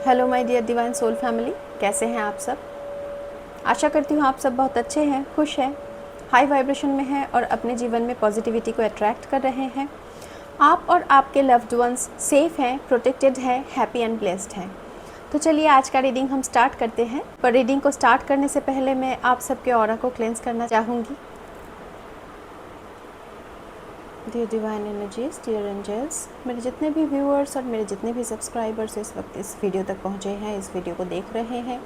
Hello my dear divine soul family, कैसे हैं आप सब। आशा करती हूँ आप सब बहुत अच्छे हैं, खुश हैं, हाई वाइब्रेशन में हैं और अपने जीवन में पॉजिटिविटी को अट्रैक्ट कर रहे हैं। आप और आपके लव्ड वंस सेफ हैं, प्रोटेक्टेड हैं, हैप्पी एंड ब्लेस्ड हैं। तो चलिए आज का रीडिंग हम स्टार्ट करते हैं। पर रीडिंग को स्टार्ट करने से पहले मैं आप सबके ऑरा को क्लेंस करना चाहूँगी। Dear divine energies, dear angels, मेरे जितने भी व्यूअर्स और मेरे जितने भी सब्सक्राइबर्स इस वक्त इस वीडियो तक पहुँचे हैं, इस वीडियो को देख रहे हैं,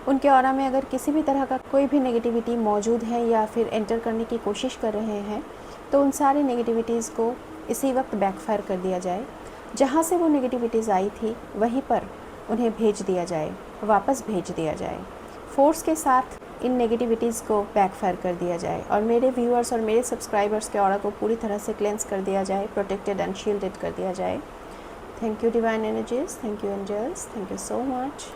उनके ऑरा में अगर किसी भी तरह का कोई भी नेगेटिविटी मौजूद है या फिर एंटर करने की कोशिश कर रहे हैं, तो उन सारी नेगेटिविटीज़ को इसी वक्त बैकफायर कर दिया जाए। जहाँ से वो नेगेटिविटीज़ आई थी वहीं पर उन्हें भेज दिया जाए, वापस भेज दिया जाए। फोर्स के साथ इन नेगेटिविटीज़ को बैकफायर कर दिया जाए और मेरे व्यूअर्स और मेरे सब्सक्राइबर्स के ऑरा को पूरी तरह से क्लेंस कर दिया जाए, प्रोटेक्टेड एंड शील्डेड कर दिया जाए। Thank you divine energies, thank you angels, thank you so much.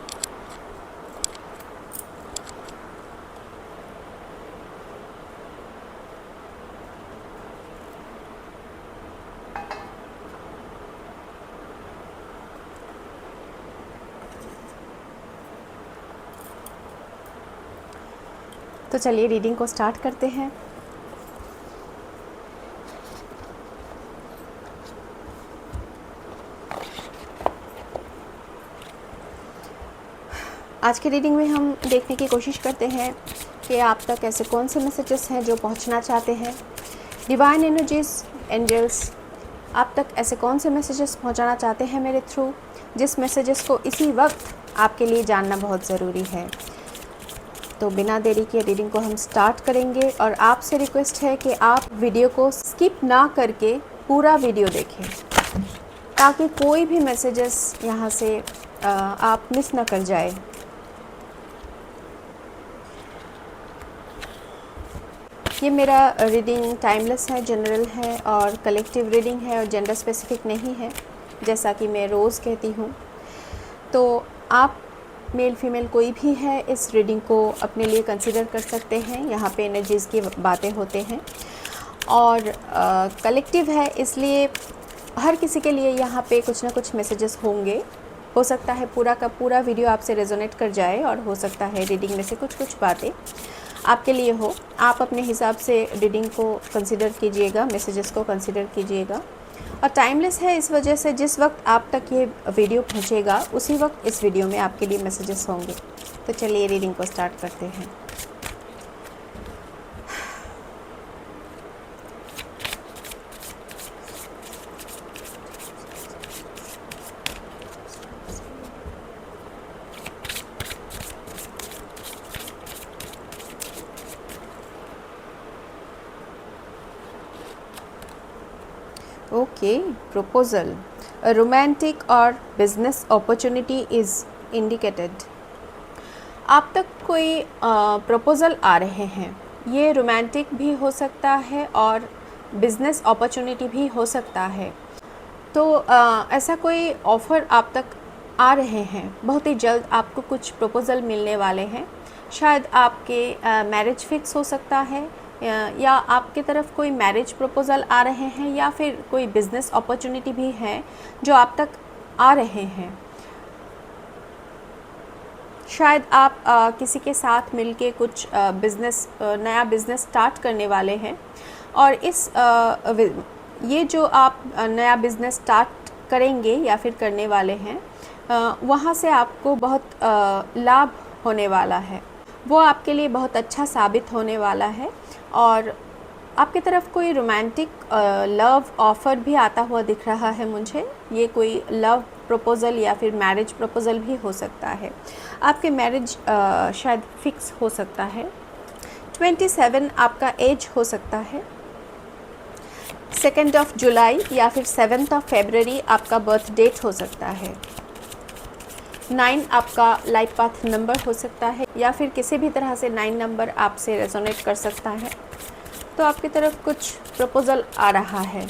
तो चलिए रीडिंग को स्टार्ट करते हैं। आज की रीडिंग में हम देखने की कोशिश करते हैं कि आप तक ऐसे कौन से मैसेजेस हैं जो पहुंचना चाहते हैं। डिवाइन एनर्जीज, एंजल्स, आप तक ऐसे कौन से मैसेजेस पहुंचाना चाहते हैं मेरे थ्रू, जिस मैसेजेस को इसी वक्त आपके लिए जानना बहुत ज़रूरी है। तो बिना देरी के रीडिंग को हम स्टार्ट करेंगे और आपसे रिक्वेस्ट है कि आप वीडियो को स्किप ना करके पूरा वीडियो देखें, ताकि कोई भी मैसेजेस यहाँ से आप मिस ना कर जाए। ये मेरा रीडिंग टाइमलेस है, जनरल है और कलेक्टिव रीडिंग है और जेंडर स्पेसिफिक नहीं है, जैसा कि मैं रोज़ कहती हूँ। तो आप मेल फीमेल कोई भी है इस रीडिंग को अपने लिए कंसिडर कर सकते हैं। यहाँ पे एनर्जीज़ की बातें होते हैं और कलेक्टिव है, इसलिए हर किसी के लिए यहाँ पे कुछ ना कुछ मैसेजेस होंगे। हो सकता है पूरा का पूरा वीडियो आपसे रेजोनेट कर जाए और हो सकता है रीडिंग में से कुछ बातें आपके लिए हो। आप अपने हिसाब से रीडिंग को कंसिडर कीजिएगा, मैसेजेस को कंसिडर कीजिएगा। और टाइमलेस है इस वजह से जिस वक्त आप तक ये वीडियो पहुंचेगा उसी वक्त इस वीडियो में आपके लिए मैसेजेस होंगे। तो चलिए रीडिंग को स्टार्ट करते हैं। Okay, proposal. A romantic or business opportunity is indicated. आप तक कोई प्रपोज़ल आ रहे हैं। ये रोमांटिक भी हो सकता है और बिज़नेस अपॉर्चुनिटी भी हो सकता है। तो ऐसा कोई ऑफ़र आप तक आ रहे हैं। बहुत ही जल्द आपको कुछ प्रपोज़ल मिलने वाले हैं। शायद आपके मैरिज फिक्स हो सकता है या आपके तरफ कोई मैरिज प्रपोज़ल आ रहे हैं या फिर कोई बिज़नेस अपॉर्चुनिटी भी है जो आप तक आ रहे हैं। शायद आप किसी के साथ मिलके कुछ नया बिज़नेस स्टार्ट करने वाले हैं और ये जो आप नया बिज़नेस स्टार्ट करेंगे या फिर करने वाले हैं, वहाँ से आपको बहुत लाभ होने वाला है। वो आपके लिए बहुत अच्छा साबित होने वाला है और आपकी तरफ कोई रोमांटिक लव ऑफ़र भी आता हुआ दिख रहा है मुझे। ये कोई लव प्रपोज़ल या फिर मैरिज प्रपोज़ल भी हो सकता है। आपके मैरिज शायद फिक्स हो सकता है। 27 आपका एज हो सकता है। 2 जुलाई या फिर 7 फरवरी आपका बर्थ डेट हो सकता है। 9 आपका लाइफ पाथ नंबर हो सकता है या फिर किसी भी तरह से 9 नंबर आपसे रेजोनेट कर सकता है। तो आपकी तरफ कुछ प्रपोज़ल आ रहा है।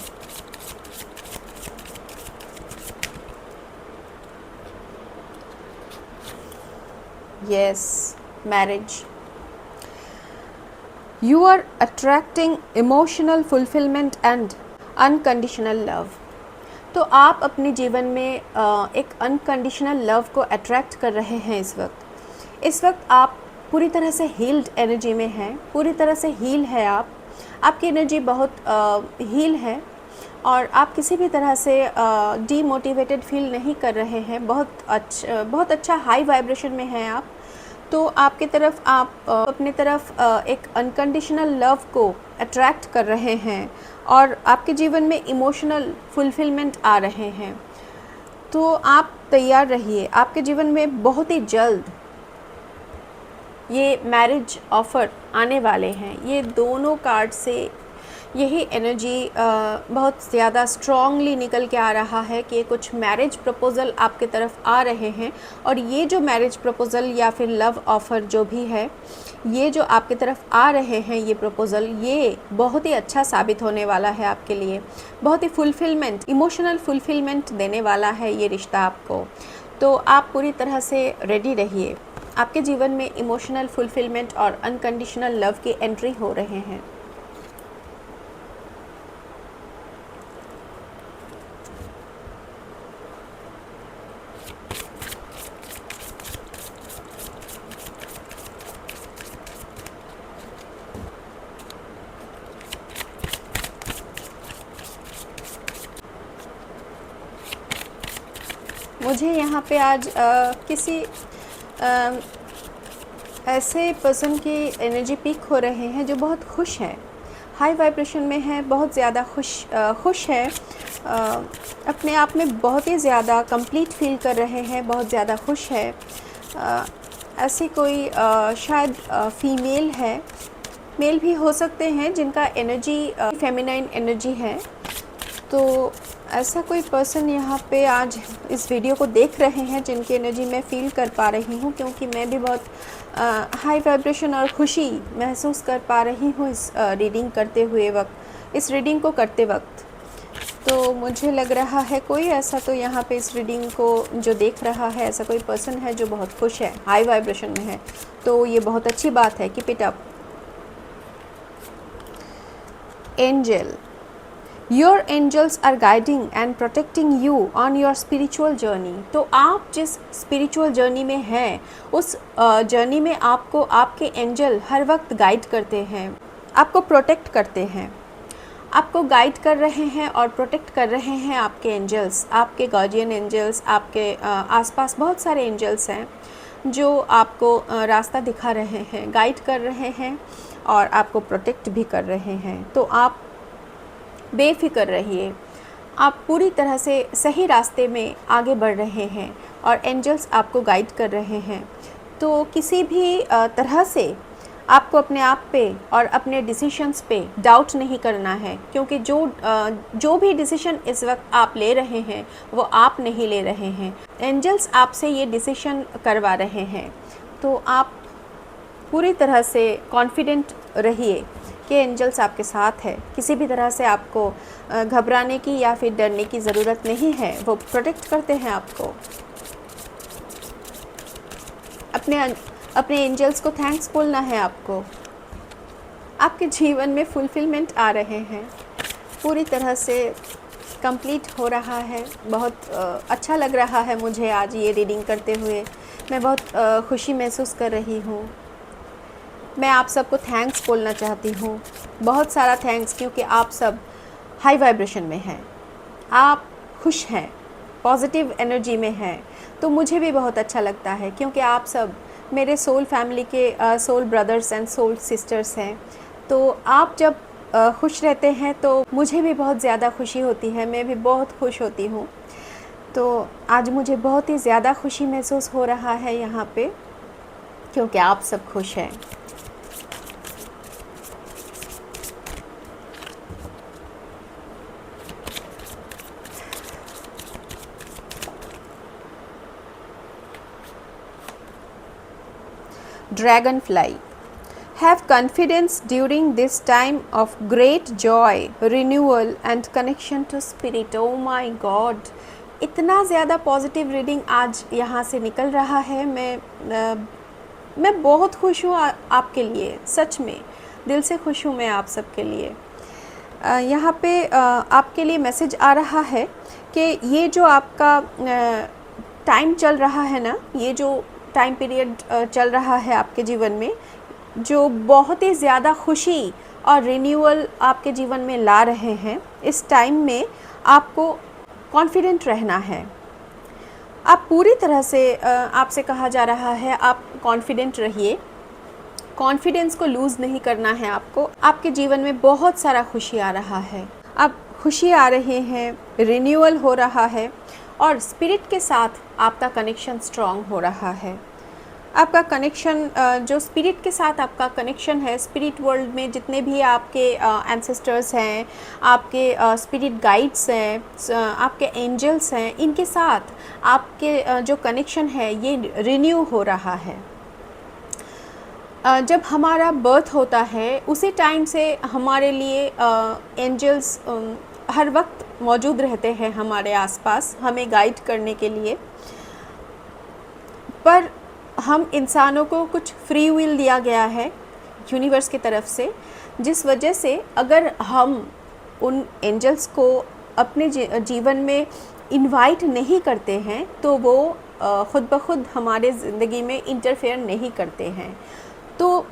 Yes, marriage. You are attracting emotional fulfillment and unconditional love. तो आप अपने जीवन में एक अनकंडीशनल लव को अट्रैक्ट कर रहे हैं इस वक्त आप पूरी तरह से हील्ड एनर्जी में हैं, पूरी तरह से हील है आपकी एनर्जी बहुत हील है और आप किसी भी तरह से डीमोटिवेटेड फील नहीं कर रहे हैं। बहुत अच्छा हाई वाइब्रेशन में हैं आप। तो आपकी तरफ आप अपनी तरफ एक अनकंडीशनल लव को अट्रैक्ट कर रहे हैं और आपके जीवन में इमोशनल फुलफिलमेंट आ रहे हैं। तो आप तैयार रहिए, आपके जीवन में बहुत ही जल्द ये मैरिज ऑफ़र आने वाले हैं। ये दोनों कार्ड से यही एनर्जी बहुत ज़्यादा स्ट्रॉन्गली निकल के आ रहा है कि कुछ मैरिज प्रपोज़ल आपके तरफ आ रहे हैं और ये जो मैरिज प्रपोज़ल या फिर लव ऑफ़र जो भी है, ये जो आपकी तरफ आ रहे हैं ये प्रपोज़ल, ये बहुत ही अच्छा साबित होने वाला है आपके लिए। बहुत ही फुलफ़िलमेंट, इमोशनल फुलफ़िलमेंट देने वाला है ये रिश्ता आपको। तो आप पूरी तरह से रेडी रहिए। आपके जीवन में इमोशनल फुलफ़िलमेंट और अनकंडीशनल लव की एंट्री हो रहे हैं। मुझे यहाँ पे आज किसी ऐसे पर्सन की एनर्जी पिक हो रहे हैं जो बहुत खुश है, हाई वाइब्रेशन में है, बहुत ज़्यादा खुश है, अपने आप में बहुत ही ज़्यादा कंप्लीट फील कर रहे हैं, बहुत ज़्यादा खुश है। ऐसी कोई शायद फीमेल है, मेल भी हो सकते हैं जिनका एनर्जी फेमिनाइन एनर्जी है। तो ऐसा कोई पर्सन यहाँ पे आज इस वीडियो को देख रहे हैं जिनकी एनर्जी मैं फ़ील कर पा रही हूँ, क्योंकि मैं भी बहुत हाई वाइब्रेशन और खुशी महसूस कर पा रही हूँ इस रीडिंग करते हुए वक्त, इस रीडिंग को करते वक्त। तो मुझे लग रहा है कोई ऐसा तो यहाँ पे इस रीडिंग को जो देख रहा है, ऐसा कोई पर्सन है जो बहुत खुश है, हाई वाइब्रेशन में है। तो ये बहुत अच्छी बात है। Keep it up. Angel, your angels are guiding and protecting you on your spiritual journey. तो आप जिस स्पिरिचुअल जर्नी में हैं, उस जर्नी में आपको आपके एंजल हर वक्त गाइड करते हैं, आपको प्रोटेक्ट करते हैं, आपको गाइड कर रहे हैं और प्रोटेक्ट कर रहे हैं आपके एंजल्स, आपके गार्डियन एंजल्स। आपके आसपास बहुत सारे एंजल्स हैं जो आपको रास्ता दिखा रहे हैं, गाइड कर रहे हैं और आपको प्रोटेक्ट भी कर रहे हैं। तो आप बेफिक्र रहिए, आप पूरी तरह से सही रास्ते में आगे बढ़ रहे हैं और एंजल्स आपको गाइड कर रहे हैं। तो किसी भी तरह से आपको अपने आप पे और अपने डिसीशंस पे डाउट नहीं करना है, क्योंकि जो भी डिसीशन इस वक्त आप ले रहे हैं वो आप नहीं ले रहे हैं, एंजल्स आपसे ये डिसीशन करवा रहे हैं। तो आप पूरी तरह से कॉन्फिडेंट रहिए कि एंजल्स आपके साथ है। किसी भी तरह से आपको घबराने की या फिर डरने की ज़रूरत नहीं है, वो प्रोटेक्ट करते हैं आपको। अपने एंजल्स को थैंक्स बोलना है आपको। आपके जीवन में फुलफिलमेंट आ रहे हैं, पूरी तरह से कंप्लीट हो रहा है। बहुत अच्छा लग रहा है मुझे आज ये रीडिंग करते हुए। मैं बहुत खुशी महसूस कर रही हूँ। मैं आप सबको थैंक्स बोलना चाहती हूँ, बहुत सारा थैंक्स, क्योंकि आप सब हाई वाइब्रेशन में हैं, आप खुश हैं, पॉजिटिव एनर्जी में हैं। तो मुझे भी बहुत अच्छा लगता है, क्योंकि आप सब मेरे सोल फैमिली के soul brothers and soul sisters हैं। तो आप जब खुश रहते हैं तो मुझे भी बहुत ज़्यादा खुशी होती है, मैं भी बहुत खुश होती हूँ। तो आज मुझे बहुत ही ज़्यादा खुशी महसूस हो रहा है यहाँ पे, क्योंकि आप सब खुश हैं। Dragonfly, have confidence during this time of great joy, renewal and connection to spirit. Oh my God, इतना ज़्यादा पॉजिटिव रीडिंग आज यहाँ से निकल रहा है। मैं बहुत खुश हूँ आपके लिए, सच में दिल से खुश हूँ मैं आप सबके लिए। यहाँ पे आपके लिए मैसेज आ रहा है कि ये जो आपका टाइम चल रहा है ना, ये जो टाइम पीरियड चल रहा है आपके जीवन में, जो बहुत ही ज़्यादा खुशी और रिन्यूअल आपके जीवन में ला रहे हैं, इस टाइम में आपको कॉन्फिडेंट रहना है। आप पूरी तरह से आपसे कहा जा रहा है आप कॉन्फिडेंट रहिए, कॉन्फिडेंस को लूज़ नहीं करना है आपको। आपके जीवन में बहुत सारा खुशी आ रहा है, अब खुशी आ रहे हैं, रिन्यूअल हो रहा है और स्पिरिट के साथ आपका कनेक्शन स्ट्रॉन्ग हो रहा है। आपका कनेक्शन जो स्पिरिट के साथ आपका कनेक्शन है, स्पिरिट वर्ल्ड में जितने भी आपके एंसेस्टर्स हैं, आपके स्पिरिट गाइड्स हैं, आपके एंजल्स हैं, इनके साथ आपके जो कनेक्शन है ये रिन्यू हो रहा है। जब हमारा बर्थ होता है उसी टाइम से हमारे लिए एंजल्स हर वक्त मौजूद रहते हैं हमारे आसपास, हमें गाइड करने के लिए। पर हम इंसानों को कुछ फ्री विल दिया गया है यूनिवर्स की तरफ से, जिस वजह से अगर हम उन एंजल्स को अपने जीवन में इनवाइट नहीं करते हैं तो वो ख़ुद ब खुद हमारे ज़िंदगी में इंटरफेयर नहीं करते हैं। तो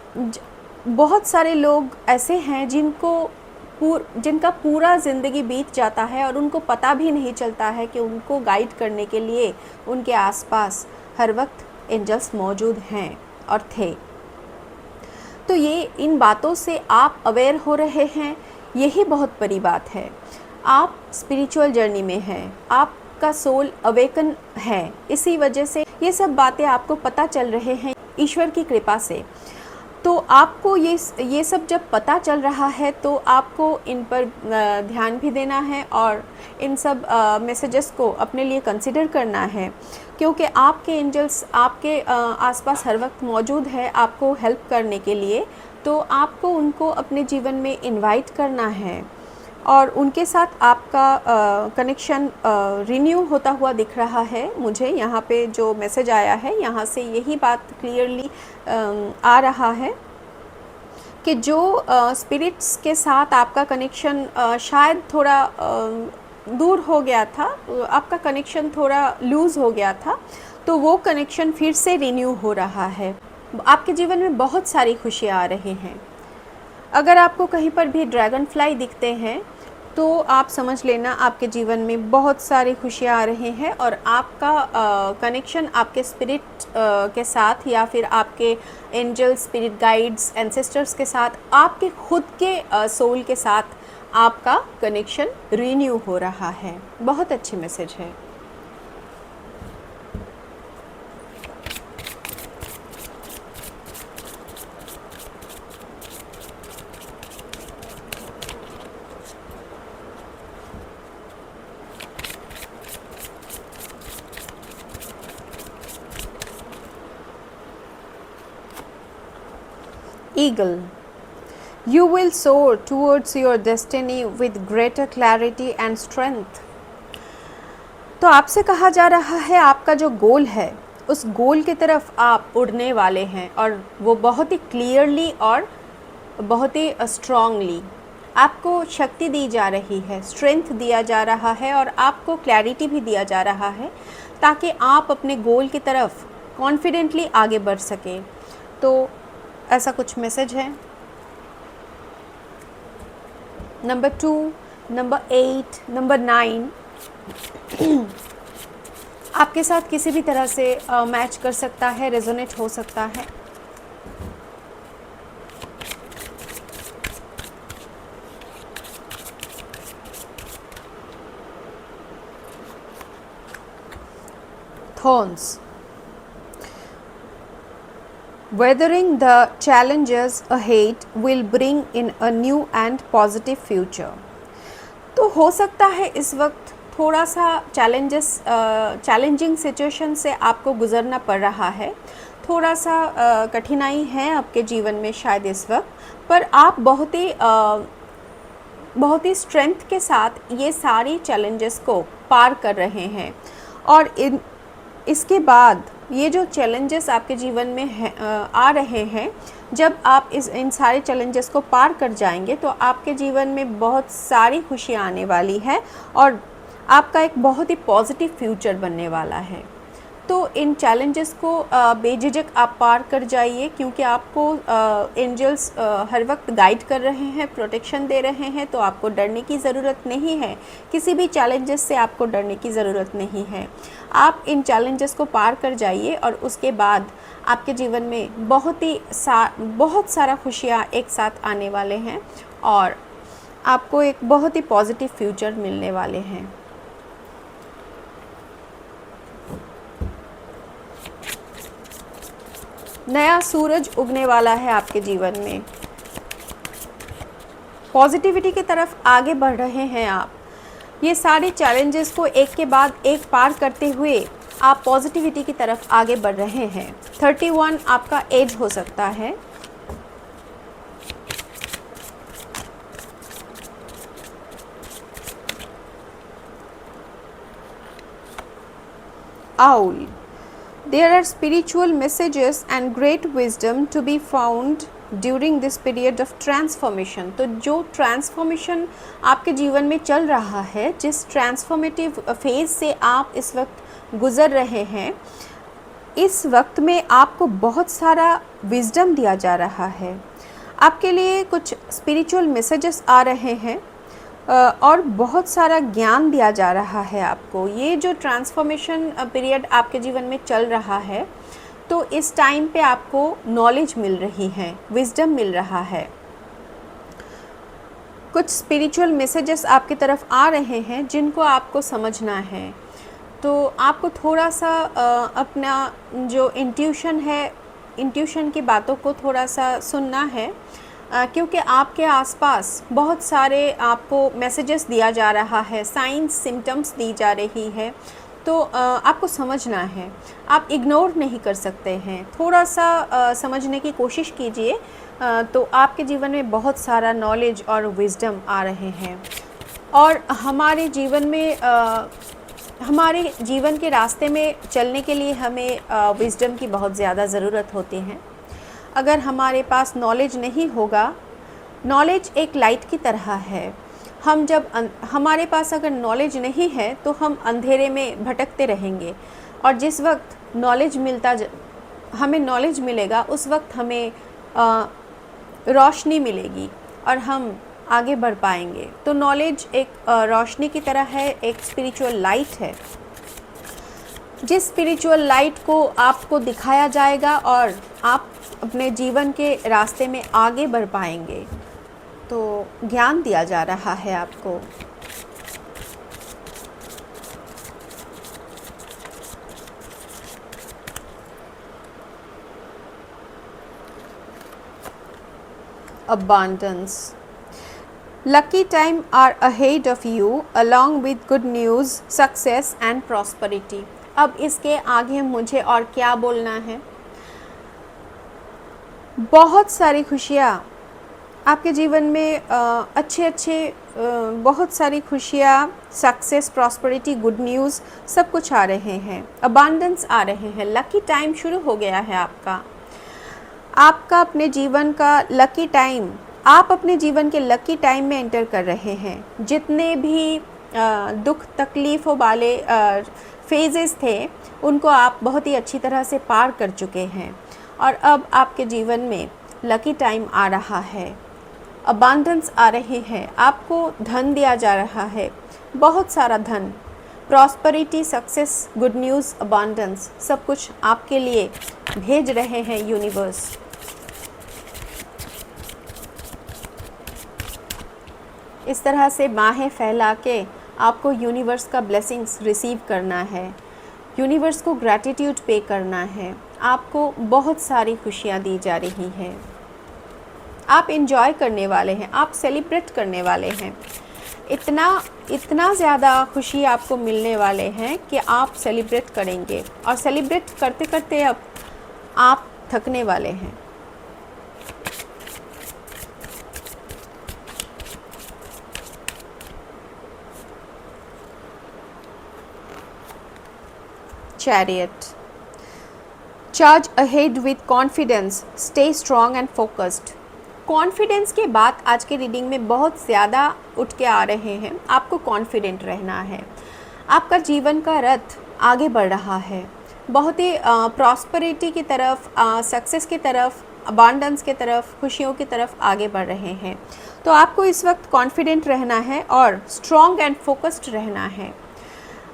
बहुत सारे लोग ऐसे हैं जिनका पूरा ज़िंदगी बीत जाता है और उनको पता भी नहीं चलता है कि उनको गाइड करने के लिए उनके आसपास हर वक्त एंजल्स मौजूद हैं और थे। तो ये इन बातों से आप अवेयर हो रहे हैं, यही बहुत बड़ी बात है। आप स्पिरिचुअल जर्नी में हैं, आपका सोल अवेकन है, इसी वजह से ये सब बातें आपको पता चल रहे हैं ईश्वर की कृपा से। तो आपको ये सब जब पता चल रहा है तो आपको इन पर ध्यान भी देना है और इन सब मैसेजेस को अपने लिए कंसिडर करना है, क्योंकि आपके एंजल्स आपके आसपास हर वक्त मौजूद है आपको हेल्प करने के लिए। तो आपको उनको अपने जीवन में इनवाइट करना है और उनके साथ आपका कनेक्शन रिन्यू होता हुआ दिख रहा है। मुझे यहाँ पे जो मैसेज आया है यहाँ से यही बात क्लियरली आ रहा है कि जो स्पिरिट्स के साथ आपका कनेक्शन शायद थोड़ा दूर हो गया था, आपका कनेक्शन थोड़ा लूज़ हो गया था, तो वो कनेक्शन फिर से रिन्यू हो रहा है। आपके जीवन में बहुत सारी खुशियाँ आ रही हैं। अगर आपको कहीं पर भी ड्रैगन फ्लाई दिखते हैं तो आप समझ लेना आपके जीवन में बहुत सारी खुशियाँ आ रही हैं और आपका कनेक्शन आपके स्पिरिट के साथ या फिर आपके एंजल, स्पिरिट गाइड्स, एंसेस्टर्स के साथ, आपके खुद के सोल के साथ आपका कनेक्शन रिन्यू हो रहा है। बहुत अच्छी मैसेज है। Eagle, you will soar towards your destiny with greater clarity and strength. तो आपसे कहा जा रहा है आपका जो गोल है उस गोल की तरफ आप उड़ने वाले हैं और वो बहुत ही क्लियरली और बहुत ही स्ट्रांगली आपको शक्ति दी जा रही है, स्ट्रेंथ दिया जा रहा है और आपको क्लैरिटी भी दिया जा रहा है ताकि आप अपने गोल की तरफ कॉन्फिडेंटली आगे बढ़ सकें। तो ऐसा कुछ मैसेज है। नंबर 2, नंबर 8, नंबर 9 आपके साथ किसी भी तरह से मैच कर सकता है, रेजोनेट हो सकता है। Thorns, weathering the challenges ahead will bring in a new and positive future. तो हो सकता है इस वक्त थोड़ा सा चैलेंजिंग सिचुएशन से आपको गुज़रना पड़ रहा है, थोड़ा सा कठिनाई है आपके जीवन में शायद इस वक्त, पर आप बहुत ही स्ट्रेंथ के साथ ये सारी चैलेंजेस को पार कर रहे हैं। और इसके बाद ये जो चैलेंजेस आपके जीवन में आ रहे हैं, जब आप इन सारे चैलेंजेस को पार कर जाएंगे तो आपके जीवन में बहुत सारी खुशियाँ आने वाली है और आपका एक बहुत ही पॉजिटिव फ्यूचर बनने वाला है। तो इन चैलेंजेस को बेझिझक आप पार कर जाइए, क्योंकि आपको एंजल्स हर वक्त गाइड कर रहे हैं, प्रोटेक्शन दे रहे हैं। तो आपको डरने की ज़रूरत नहीं है, किसी भी चैलेंजेस से आपको डरने की ज़रूरत नहीं है। आप इन चैलेंजेस को पार कर जाइए और उसके बाद आपके जीवन में बहुत सारा खुशियाँ एक साथ आने वाले हैं और आपको एक बहुत ही पॉजिटिव फ्यूचर मिलने वाले हैं। नया सूरज उगने वाला है आपके जीवन में। पॉजिटिविटी की तरफ आगे बढ़ रहे हैं आप। ये सारे चैलेंजेस को एक के बाद एक पार करते हुए आप पॉजिटिविटी की तरफ आगे बढ़ रहे हैं। 31 आपका एज हो सकता है। Owl. There are spiritual messages and great wisdom to be found during this period of transformation. तो जो ट्रांसफॉर्मेशन आपके जीवन में चल रहा है, जिस ट्रांसफॉर्मेटिव फेज़ से आप इस वक्त गुज़र रहे हैं, इस वक्त में आपको बहुत सारा विजडम दिया जा रहा है। आपके लिए कुछ स्पिरिचुअल मैसेजेस आ रहे हैं और बहुत सारा ज्ञान दिया जा रहा है आपको। ये जो ट्रांसफॉर्मेशन पीरियड आपके जीवन में चल रहा है, तो इस टाइम पे आपको नॉलेज मिल रही है, विजडम मिल रहा है। कुछ स्पिरिचुअल मैसेजेस आपकी तरफ आ रहे हैं जिनको आपको समझना है। तो आपको थोड़ा सा अपना जो इंट्यूशन है, इंट्यूशन की बातों को थोड़ा सा सुनना है, क्योंकि आपके आसपास बहुत सारे आपको मैसेजेस दिया जा रहा है, साइंस सिम्टम्स दी जा रही है। तो आपको समझना है, आप इग्नोर नहीं कर सकते हैं। थोड़ा सा समझने की कोशिश कीजिए, तो आपके जीवन में बहुत सारा नॉलेज और विजडम आ रहे हैं। और हमारे जीवन में हमारे जीवन के रास्ते में चलने के लिए हमें विजडम की बहुत ज़्यादा ज़रूरत होती है। अगर हमारे पास नॉलेज नहीं होगा, नॉलेज एक लाइट की तरह है। हम जब हमारे पास अगर नॉलेज नहीं है तो हम अंधेरे में भटकते रहेंगे, और जिस वक्त हमें नॉलेज मिलेगा, उस वक्त हमें रोशनी मिलेगी और हम आगे बढ़ पाएंगे। तो नॉलेज एक रोशनी की तरह है, एक स्पिरिचुअल लाइट है। जिस स्पिरिचुअल लाइट को आपको दिखाया जाएगा और आप अपने जीवन के रास्ते में आगे बढ़ पाएंगे। तो ज्ञान दिया जा रहा है आपको। Abundance. Lucky time are ahead of you along with good news, success and prosperity. अब इसके आगे मुझे और क्या बोलना है। बहुत सारी खुशियाँ आपके जीवन में, बहुत सारी खुशियाँ, सक्सेस, प्रॉस्पेरिटी, गुड न्यूज़, सब कुछ आ रहे हैं। अबांडेंस आ रहे हैं। लकी टाइम शुरू हो गया है आपका अपने जीवन का लकी टाइम। आप अपने जीवन के लकी टाइम में एंटर कर रहे हैं। जितने भी दुख तकलीफ़ों वाले फेजेस थे, उनको आप बहुत ही अच्छी तरह से पार कर चुके हैं, और अब आपके जीवन में लकी टाइम आ रहा है। अबांडेंस आ रहे हैं। आपको धन दिया जा रहा है, बहुत सारा धन, prosperity, success, good news, abundance, सब कुछ आपके लिए भेज रहे हैं यूनिवर्स। इस तरह से बाहें फैला के आपको यूनिवर्स का ब्लेसिंग्स रिसीव करना है, यूनिवर्स को ग्रैटिट्यूड पे करना है। आपको बहुत सारी खुशियाँ दी जा रही हैं। आप एंजॉय करने वाले हैं, आप सेलिब्रेट करने वाले हैं। इतना ज़्यादा खुशी आपको मिलने वाले हैं कि आप सेलिब्रेट करेंगे, और सेलिब्रेट करते करते अब आप थकने वाले हैं। Chariot. Charge ahead with confidence. Stay strong and focused. Confidence के बात आज के रीडिंग में बहुत ज़्यादा उठ के आ रहे हैं। आपको कॉन्फिडेंट रहना है। आपका जीवन का रथ आगे बढ़ रहा है, बहुत ही प्रॉस्पेरिटी की तरफ, सक्सेस की तरफ, अबांडेंस की तरफ, खुशियों की तरफ आगे बढ़ रहे हैं। तो आपको इस वक्त कॉन्फिडेंट रहना है और स्ट्रॉन्ग एंड फोकस्ड रहना है।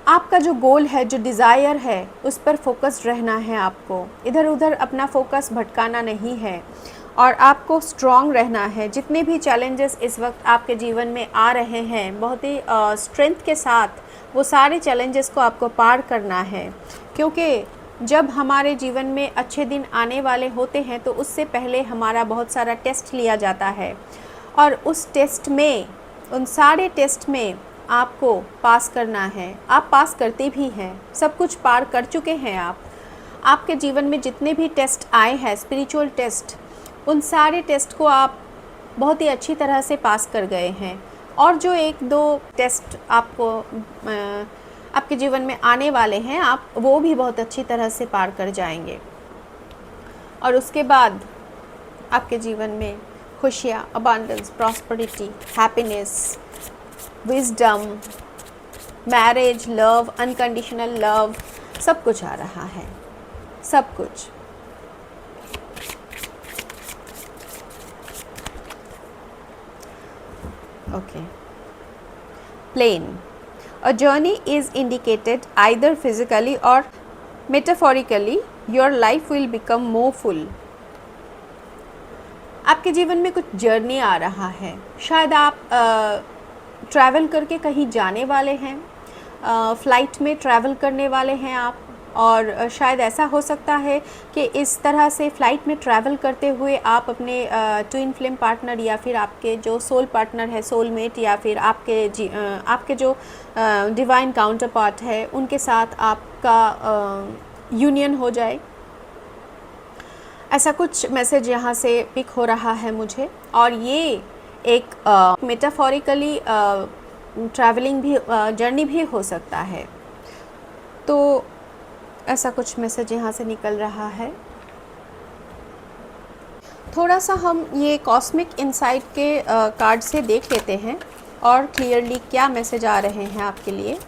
आपका जो गोल है, जो डिज़ायर है, उस पर फोकस्ड रहना है। आपको इधर उधर अपना फोकस भटकाना नहीं है और आपको स्ट्रॉन्ग रहना है। जितने भी चैलेंजेस इस वक्त आपके जीवन में आ रहे हैं, बहुत ही स्ट्रेंथ के साथ वो सारे चैलेंजेस को आपको पार करना है, क्योंकि जब हमारे जीवन में अच्छे दिन आने वाले होते हैं तो उससे पहले हमारा बहुत सारा टेस्ट लिया जाता है और उस टेस्ट में, उन सारे टेस्ट में आपको पास करना है। आप पास करते भी हैं, सब कुछ पार कर चुके हैं आप। आपके जीवन में जितने भी टेस्ट आए हैं, स्पिरिचुअल टेस्ट, उन सारे टेस्ट को आप बहुत ही अच्छी तरह से पास कर गए हैं। और जो एक दो टेस्ट आपको आपके जीवन में आने वाले हैं, आप वो भी बहुत अच्छी तरह से पार कर जाएंगे और उसके बाद आपके जीवन में खुशियाँ, abundance, prosperity, happiness, wisdom, marriage, love, unconditional love, सब कुछ आ रहा है, सब कुछ। Okay. Plane, a journey is indicated either physically or metaphorically, your life will become more full। आपके जीवन में कुछ जर्नी आ रहा है, शायद आप ट्रैवल करके कहीं जाने वाले हैं, फ़्लाइट में ट्रैवल करने वाले हैं आप, और शायद ऐसा हो सकता है कि इस तरह से फ़्लाइट में ट्रैवल करते हुए आप अपने ट्विन फ्लेम पार्टनर या फिर आपके जो सोल पार्टनर है, सोलमेट, या फिर आपके जो डिवाइन काउंटर पार्ट है, उनके साथ आपका यूनियन हो जाए। ऐसा कुछ मैसेज यहाँ से पिक हो रहा है मुझे। और ये एक मेटाफोरिकली ट्रैवलिंग भी, जर्नी भी हो सकता है। तो ऐसा कुछ मैसेज यहाँ से निकल रहा है। थोड़ा सा हम ये कॉस्मिक इनसाइट के कार्ड से देख लेते हैं और क्लियरली क्या मैसेज आ रहे हैं आपके लिए।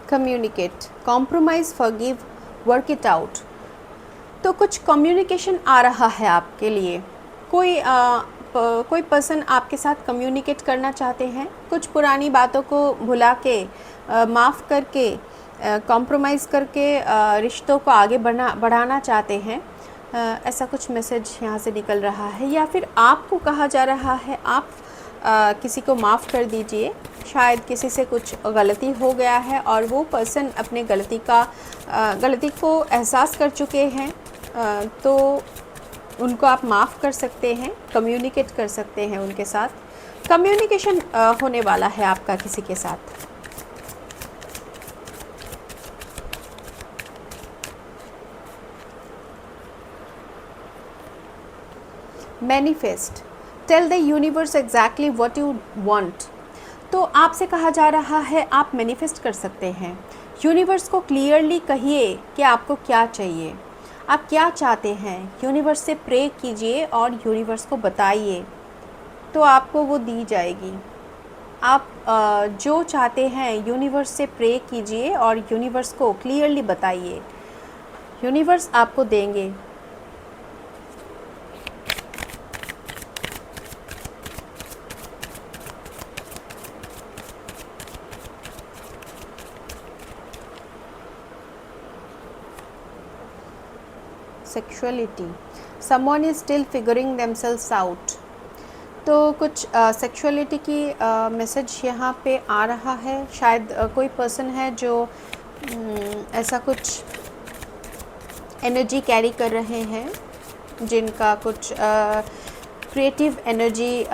Communicate, compromise, forgive, work it out. तो कुछ कम्युनिकेशन आ रहा है आपके लिए। कोई पर्सन आपके साथ कम्युनिकेट करना चाहते हैं, कुछ पुरानी बातों को भुला के, माफ़ करके, कॉम्प्रोमाइज़ करके रिश्तों को आगे बढ़ाना चाहते हैं। ऐसा कुछ मैसेज यहाँ से निकल रहा है। या फिर आपको कहा जा रहा है आप किसी को माफ़ कर दीजिए। शायद किसी से कुछ गलती हो गया है और वो पर्सन अपने गलती को एहसास कर चुके हैं, तो उनको आप माफ़ कर सकते हैं, कम्युनिकेट कर सकते हैं उनके साथ। कम्युनिकेशन होने वाला है आपका किसी के साथ। Manifest, tell the universe exactly what you want. तो आपसे कहा जा रहा है आप मैनिफेस्ट कर सकते हैं। यूनिवर्स को क्लियरली कहिए कि आपको क्या चाहिए, आप क्या चाहते हैं। यूनिवर्स से प्रे कीजिए और यूनिवर्स को बताइए, तो आपको वो दी जाएगी। आप जो चाहते हैं यूनिवर्स से प्रे कीजिए और यूनिवर्स को क्लियरली बताइए, यूनिवर्स आपको देंगे। Sexuality, someone is still figuring themselves out. तो कुछ सेक्सुअलिटी की मैसेज यहाँ पे आ रहा है। शायद कोई पर्सन है जो ऐसा कुछ एनर्जी कैरी कर रहे हैं, जिनका कुछ क्रिएटिव एनर्जी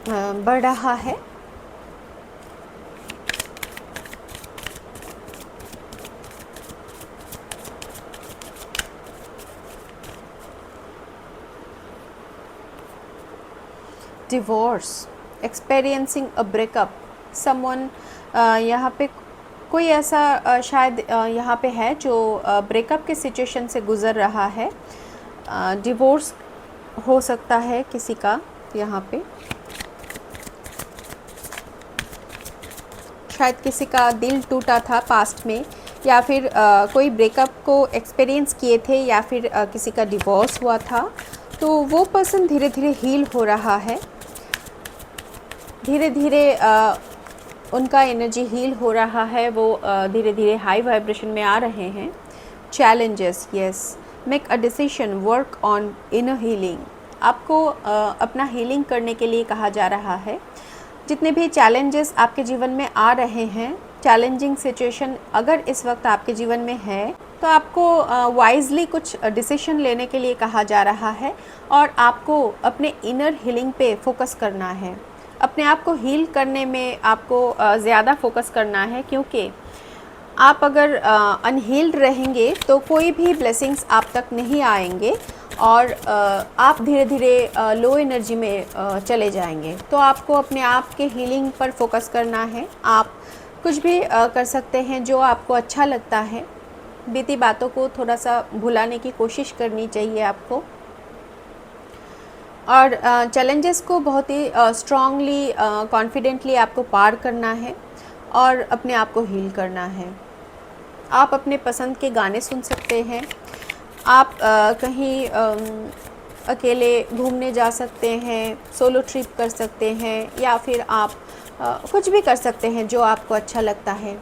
बढ़ रहा है। Divorce, experiencing a breakup, someone, यहाँ पे कोई ऐसा शायद यहाँ पे है जो ब्रेकअप के सिचुएशन से गुज़र रहा है। डिवोर्स हो सकता है किसी का यहाँ पे, शायद किसी का दिल टूटा था पास्ट में, या फिर कोई ब्रेकअप को एक्सपीरियंस किए थे, या फिर किसी का डिवोर्स हुआ था। तो वो पर्सन धीरे धीरे हील हो रहा है, धीरे धीरे उनका एनर्जी हील हो रहा है, वो धीरे धीरे हाई वाइब्रेशन में आ रहे हैं। Challenges, yes, make a decision, work on inner healing, आपको अपना हीलिंग करने के लिए कहा जा रहा है। जितने भी चैलेंजेस आपके जीवन में आ रहे हैं, चैलेंजिंग सिचुएशन अगर इस वक्त आपके जीवन में है, तो आपको वाइजली कुछ डिसीजन लेने के लिए कहा जा रहा है, और आपको अपने इनर हीलिंग पे फोकस करना है, अपने आप को हील करने में आपको ज़्यादा फोकस करना है, क्योंकि आप अगर अनहील्ड रहेंगे तो कोई भी ब्लेसिंग्स आप तक नहीं आएंगे, और आप धीरे धीरे लो एनर्जी में चले जाएंगे। तो आपको अपने आप के हीलिंग पर फोकस करना है। आप कुछ भी कर सकते हैं जो आपको अच्छा लगता है, बीती बातों को थोड़ा सा भुलाने की कोशिश करनी चाहिए आपको, और चैलेंजेस को बहुत ही स्ट्रांगली कॉन्फिडेंटली आपको पार करना है और अपने आप को हील करना है। आप अपने पसंद के गाने सुन सकते हैं, आप कहीं अकेले घूमने जा सकते हैं, सोलो ट्रिप कर सकते हैं, या फिर आप कुछ भी कर सकते हैं जो आपको अच्छा लगता है।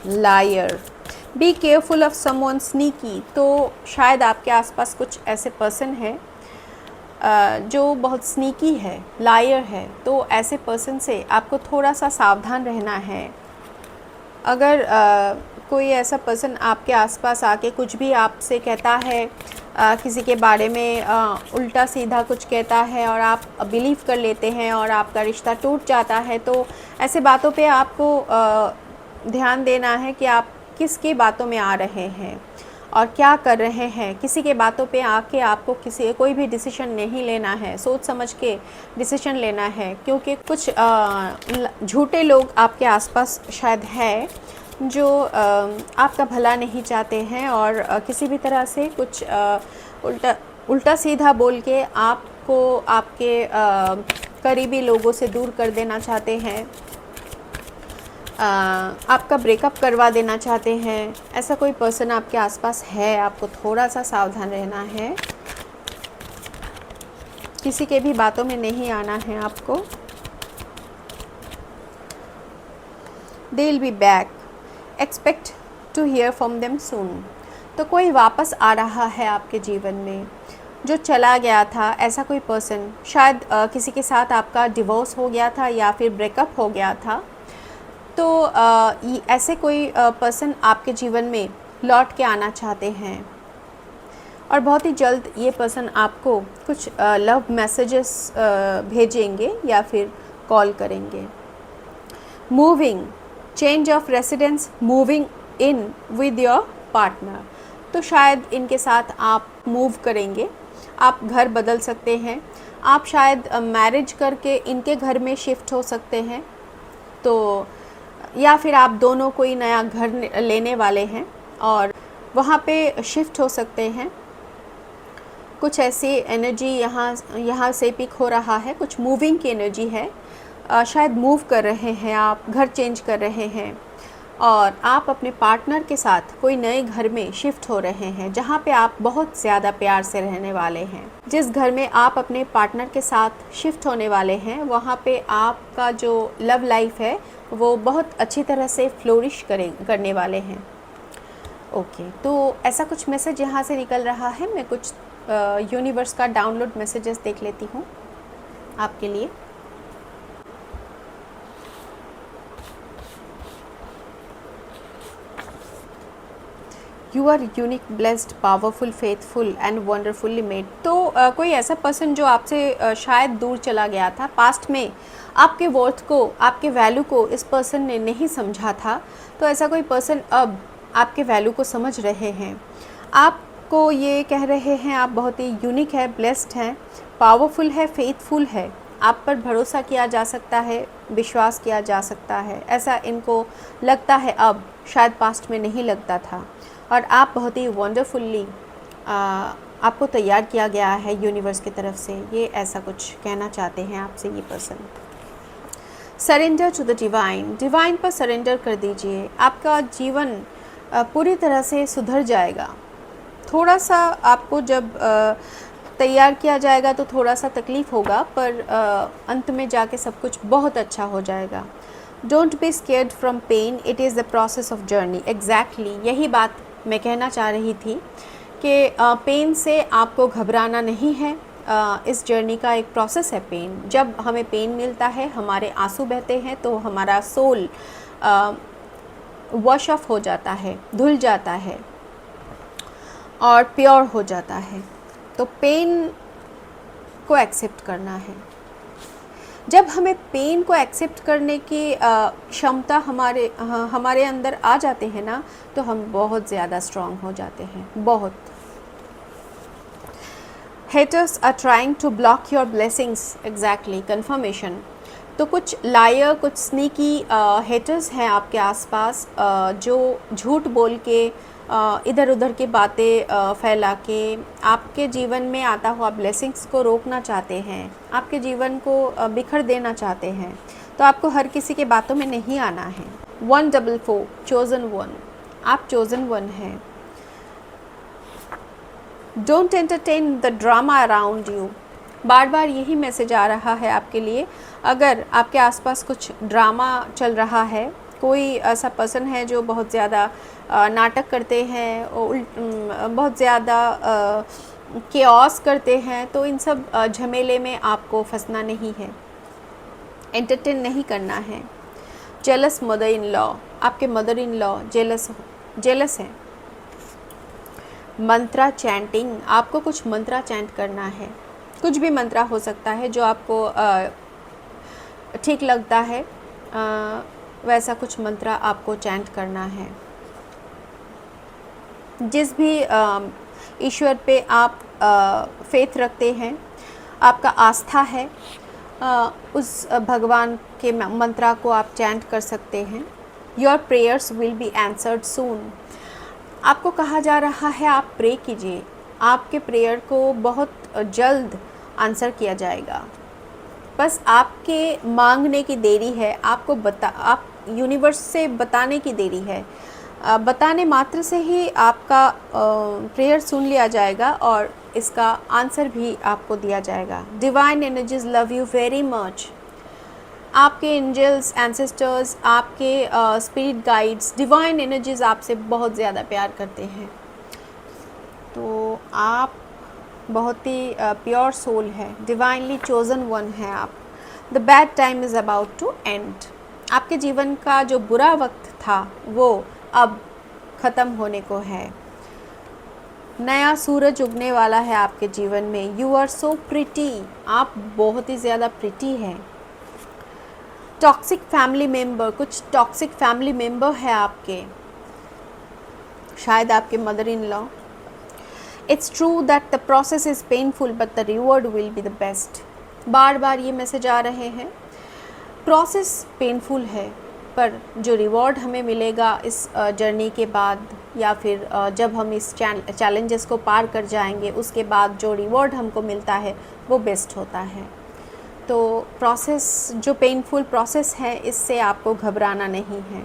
Liar, be careful of someone sneaky, तो शायद आपके आसपास कुछ ऐसे पर्सन है जो बहुत स्नीकी है, लायर है, तो ऐसे पर्सन से आपको थोड़ा सा सावधान रहना है। अगर कोई ऐसा पर्सन आपके आसपास आके कुछ भी आपसे कहता है, किसी के बारे में उल्टा सीधा कुछ कहता है, और आप बिलीव कर लेते हैं और आपका रिश्ता टूट जाता है, तो ऐसे बातों पे आपको ध्यान देना है कि आप किसकी बातों में आ रहे हैं और क्या कर रहे हैं। किसी के बातों पे आके आपको कोई भी डिसीजन नहीं लेना है, सोच समझ के डिसीजन लेना है, क्योंकि कुछ झूठे लोग आपके आसपास शायद है जो आपका भला नहीं चाहते हैं, और किसी भी तरह से कुछ उल्टा सीधा बोल के आपको आपके करीबी लोगों से दूर कर देना चाहते हैं, आपका ब्रेकअप करवा देना चाहते हैं। ऐसा कोई पर्सन आपके आसपास है, आपको थोड़ा सा सावधान रहना है, किसी के भी बातों में नहीं आना है आपको। They will be back, expect to hear from them soon, तो कोई वापस आ रहा है आपके जीवन में जो चला गया था। ऐसा कोई पर्सन, शायद किसी के साथ आपका डिवोर्स हो गया था या फिर ब्रेकअप हो गया था, तो ऐसे कोई पर्सन आपके जीवन में लौट के आना चाहते हैं, और बहुत ही जल्द ये पर्सन आपको कुछ लव मैसेजेस भेजेंगे या फिर कॉल करेंगे। Moving, change of residence, moving in with your partner, तो शायद इनके साथ आप मूव करेंगे, आप घर बदल सकते हैं, आप शायद मैरिज करके इनके घर में शिफ्ट हो सकते हैं, तो या फिर आप दोनों कोई नया घर लेने वाले हैं और वहाँ पे शिफ्ट हो सकते हैं। कुछ ऐसी एनर्जी यहाँ से पिक हो रहा है, कुछ मूविंग की एनर्जी है, शायद मूव कर रहे हैं आप, घर चेंज कर रहे हैं, और आप अपने पार्टनर के साथ कोई नए घर में शिफ्ट हो रहे हैं जहाँ पे आप बहुत ज़्यादा प्यार से रहने वाले हैं। जिस घर में आप अपने पार्टनर के साथ शिफ्ट होने वाले हैं वहाँ पे आपका जो लव लाइफ है वो बहुत अच्छी तरह से फ्लोरिश करने वाले हैं। ओके, तो ऐसा कुछ मैसेज यहाँ से निकल रहा है। मैं कुछ यूनिवर्स का डाउनलोड मैसेजेस देख लेती हूँ आपके लिए। You are unique, blessed, powerful, faithful and wonderfully made. तो कोई ऐसा पर्सन जो आपसे शायद दूर चला गया था पास्ट में, आपके वर्थ को, आपके वैल्यू को इस पर्सन ने नहीं समझा था, तो ऐसा कोई पर्सन अब आपके वैल्यू को समझ रहे हैं। आप आपको ये कह रहे हैं आप बहुत ही यूनिक है, ब्लेस्ड हैं, पावरफुल है, फेथफुल है, आप पर भरोसा किया जा सकता है, विश्वास किया जा सकता है, ऐसा इनको लगता है अब, शायद पास्ट में नहीं लगता था। और आप बहुत ही वंडरफुल्ली आपको तैयार किया गया है यूनिवर्स की तरफ से, ये ऐसा कुछ कहना चाहते हैं आपसे ये person. Surrender to the divine, divine पर सरेंडर कर दीजिए, आपका जीवन पूरी तरह से सुधर जाएगा। थोड़ा सा आपको जब तैयार किया जाएगा तो थोड़ा सा तकलीफ़ होगा, पर अंत में जाके सब कुछ बहुत अच्छा हो जाएगा। Don't be scared from pain, it is the process of journey. Exactly यही बात मैं कहना चाह रही थी कि पेन से आपको घबराना नहीं है। इस जर्नी का एक प्रोसेस है पेन। जब हमें पेन मिलता है, हमारे आंसू बहते हैं, तो हमारा सोल वॉश ऑफ हो जाता है, धुल जाता है और प्योर हो जाता है। तो पेन को एक्सेप्ट करना है। जब हमें पेन को एक्सेप्ट करने की क्षमता हमारे अंदर आ जाते हैं ना, तो हम बहुत ज़्यादा स्ट्रांग हो जाते हैं, बहुत। Haters are trying to block your blessings, exactly, confirmation. तो कुछ लायर, कुछ स्नीकी हेटर्स हैं आपके आसपास, जो झूठ बोल के इधर उधर की बातें फैला के आपके जीवन में आता हुआ ब्लेसिंग्स को रोकना चाहते हैं, आपके जीवन को बिखर देना चाहते हैं। तो आपको हर किसी के बातों में नहीं आना है। 144 चोज़न वन, आप चोज़न वन हैं। Don't entertain the drama around you, बार बार यही मैसेज आ रहा है आपके लिए। अगर आपके आसपास कुछ ड्रामा चल रहा है, कोई ऐसा पर्सन है जो बहुत ज़्यादा नाटक करते हैं, बहुत ज़्यादा केओस करते हैं, तो इन सब झमेले में आपको फंसना नहीं है, एंटरटेन नहीं करना है। जेलस मदर इन लॉ, आपके मदर इन लॉ जेलस हैं। मंत्रा चैंटिंग, आपको कुछ मंत्रा चैंट करना है। कुछ भी मंत्रा हो सकता है जो आपको ठीक लगता है, वैसा कुछ मंत्रा आपको चैंट करना है। जिस भी ईश्वर पे आप फेथ रखते हैं, आपका आस्था है, उस भगवान के मंत्रा को आप चैंट कर सकते हैं। Your prayers will be answered soon, आपको कहा जा रहा है आप प्रे कीजिए, आपके प्रेयर को बहुत जल्द आंसर किया जाएगा। बस आपके मांगने की देरी है, आप यूनिवर्स से बताने की देरी है। बताने मात्र से ही आपका प्रेयर सुन लिया जाएगा और इसका आंसर भी आपको दिया जाएगा। Divine energies love you very much, आपके एंजल्स, एंसेस्टर्स, आपके स्पिरिट गाइड्स, डिवाइन एनर्जीज आपसे बहुत ज़्यादा प्यार करते हैं। तो आप बहुत ही प्योर सोल है, डिवाइनली चोज़न वन है आप। The bad time is about to end, आपके जीवन का जो बुरा वक्त था वो अब ख़त्म होने को है। नया सूरज उगने वाला है आपके जीवन में। यू आर सो प्रिटी, आप बहुत ही ज़्यादा प्रिटी हैं। टॉक्सिक फैमिली मेम्बर, कुछ टॉक्सिक फैमिली मेम्बर है आपके, शायद आपके mother in law. It's true that the process is painful but the reward will be the best, बार बार ये मैसेज आ रहे हैं। प्रोसेस पेनफुल है, पर जो रिवॉर्ड हमें मिलेगा इस जर्नी के बाद, या फिर जब हम इस चैलेंजेस को पार कर जाएंगे, उसके बाद जो रिवॉर्ड हमको मिलता है वो बेस्ट होता है। तो प्रोसेस, जो पेनफुल प्रोसेस है, इससे आपको घबराना नहीं है।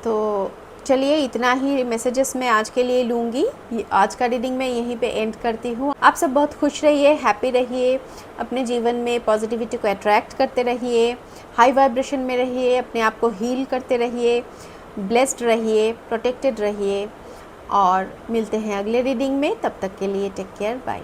तो चलिए, इतना ही मैसेजेस मैं आज के लिए लूँगी। आज का रीडिंग मैं यहीं पे एंड करती हूँ। आप सब बहुत खुश रहिए, हैप्पी रहिए, अपने जीवन में पॉजिटिविटी को अट्रैक्ट करते रहिए, हाई वाइब्रेशन में रहिए, अपने आप को हील करते रहिए, ब्लेस्ड रहिए, प्रोटेक्टेड रहिए, और मिलते हैं अगले रीडिंग में। तब तक के लिए टेक केयर, बाय।